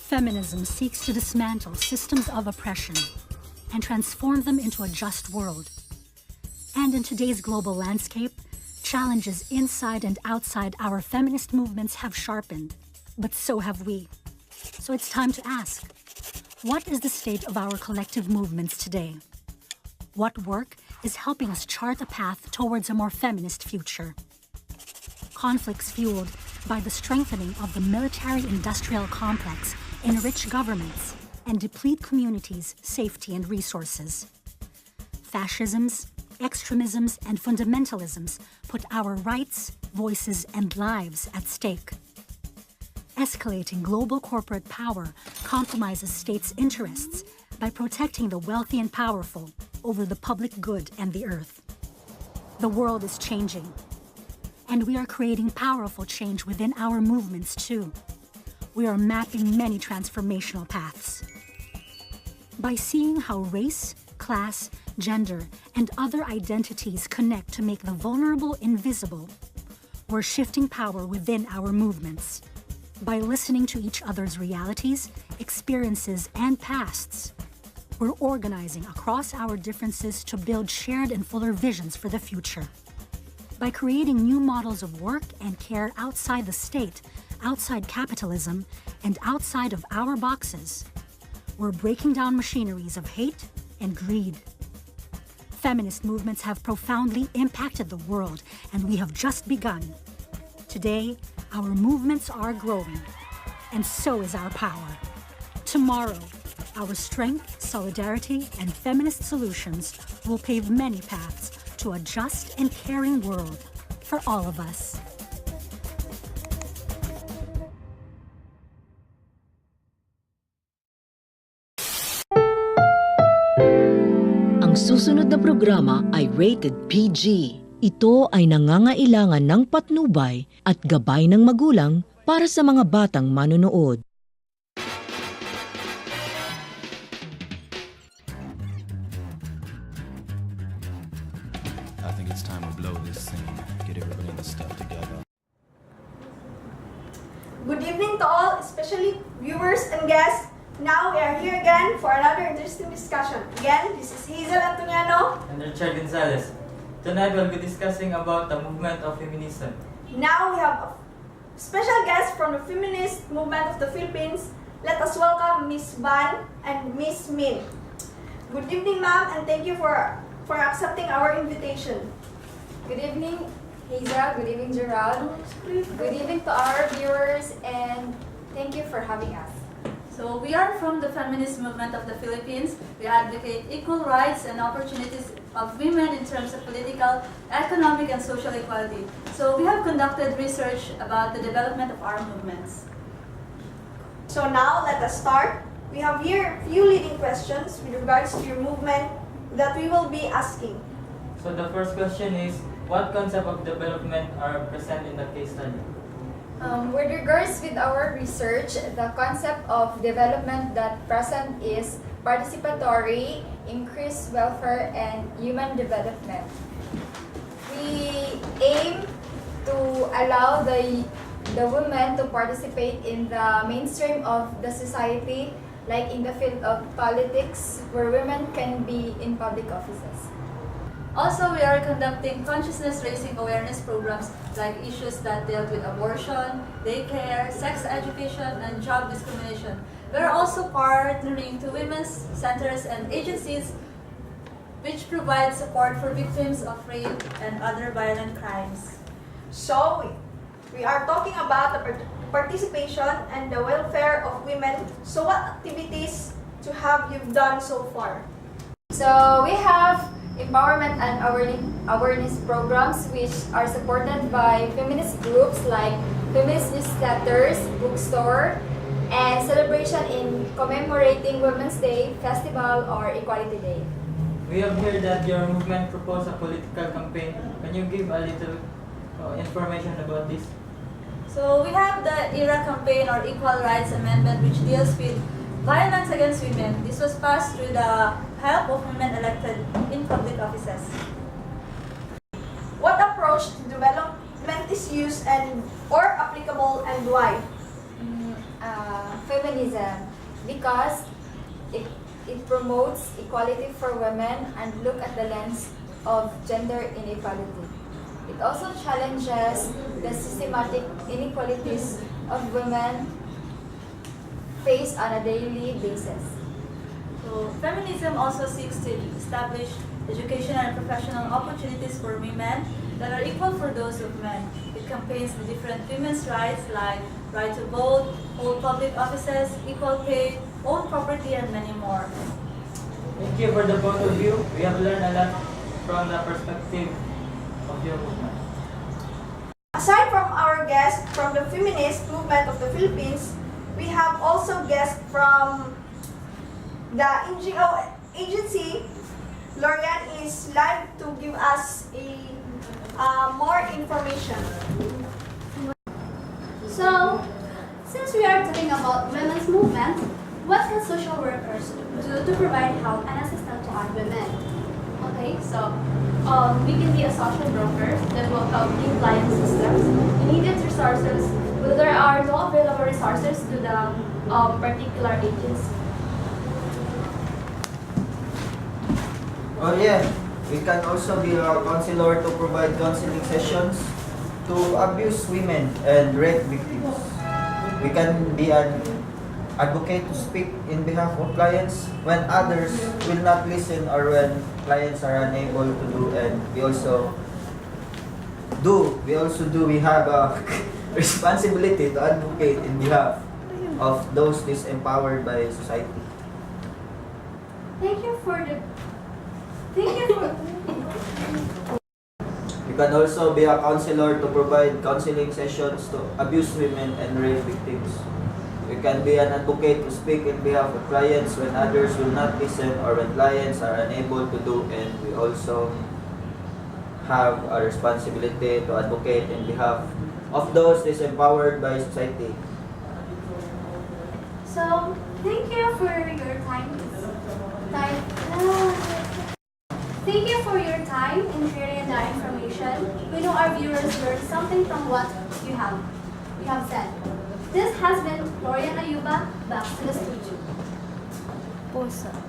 Feminism seeks to dismantle systems of oppression and transform them into a just world. And in today's global landscape, challenges inside and outside our feminist movements have sharpened, but so have we. So it's time to ask, what is the state of our collective movements today? What work is helping us chart a path towards a more feminist future? Conflicts fueled by the strengthening of the military-industrial complex enrich governments and deplete communities' safety and resources. Fascisms, extremisms, and fundamentalisms put our rights, voices, and lives at stake. Escalating global corporate power compromises states' interests by protecting the wealthy and powerful over the public good and the earth. The world is changing, and we are creating powerful change within our movements too. We are mapping many transformational paths. By seeing how race, class, gender, and other identities connect to make the vulnerable invisible, we're shifting power within our movements. By listening to each other's realities, experiences, and pasts, we're organizing across our differences to build shared and fuller visions for the future. By creating new models of work and care outside the state, outside capitalism, and outside of our boxes, we're breaking down machineries of hate and greed. Feminist movements have profoundly impacted the world, and we have just begun. Today, our movements are growing, and so is our power. Tomorrow, our strength, solidarity, and feminist solutions will pave many paths to a just and caring world for all of us. Ang susunod na programa ay rated PG. Ito ay nangangailangan ng patnubay at gabay ng magulang para sa mga batang manonood. I think it's time to blow this scene. Get everybody in the stuff together. Good evening to all, especially viewers and guests. Now we are here again for another interesting discussion. Again, this is Hazel Antoniano and Richard Gonzalez. Tonight we'll be discussing about the movement of feminism. Now we have a special guest from the feminist movement of the Philippines. Let us welcome Miss Van and Miss Min. Good evening, ma'am, and thank you for accepting our invitation. Good evening, Hazel. Good evening, Gerald. Good evening to our viewers, and thank you for having us. So we are from the feminist movement of the Philippines. We advocate equal rights and opportunities of women in terms of political, economic, and social equality. So we have conducted research about the development of our movements. So now let us start. We have here a few leading questions with regards to your movement that we will be asking. So the first question is, what concept of development are present in the case study? With regards with our research, the concept of development that present is participatory, increased welfare, and human development. We aim to allow the women to participate in the mainstream of the society, like in the field of politics, where women can be in public offices. Also, we are conducting consciousness-raising awareness programs like issues that deal with abortion, daycare, sex education, and job discrimination. We are also partnering to women's centers and agencies which provide support for victims of rape and other violent crimes. So, we are talking about the participation and the welfare of women. So, what activities have you done so far? So we have empowerment and awareness programs which are supported by feminist groups like feminist newsletters, bookstore, and celebration in commemorating Women's Day, Festival, or Equality Day. We have heard that your movement proposed a political campaign. Can you give a little information about this? So we have the ERA campaign or Equal Rights Amendment which deals with violence against women. This was passed through the help of women elected in public offices. What approach to development is used or applicable, and why? feminism because it promotes equality for women and look at the lens of gender inequality. It also challenges the systematic inequalities of women faced on a daily basis. So, feminism also seeks to establish educational and professional opportunities for women that are equal for those of men. It campaigns the different women's rights like right to vote, hold public offices, equal pay, own property, and many more. Thank you for the both of you. We have learned a lot from the perspective of your movement. Aside from our guests from the feminist movement of the Philippines, we have also guests from the NGO agency. Lorian is live to give us more information. So, since we are talking about women's movement, what can social workers do to provide help and assistance to our women? Okay, so we can be a social broker that will help in client systems, immediate resources, when there are no available resources to the particular agency. Oh yeah, we can also be a counselor to provide counseling sessions to abuse women and rape victims. We can be an advocate to speak in behalf of clients when others will not listen or when clients are unable to do, and we have a responsibility to advocate in behalf of those disempowered by society. Thank you for You can also be a counselor to provide counseling sessions to abuse women and rape victims. You can be an advocate to speak in behalf of clients when others will not listen or when clients are unable to do, and we also have a responsibility to advocate in behalf of those disempowered by society. So, thank you for your time. Thank you for your time in sharing the information. We know our viewers learned something from what you have said. This has been Florian Ayuba, back to the studio. Pusa.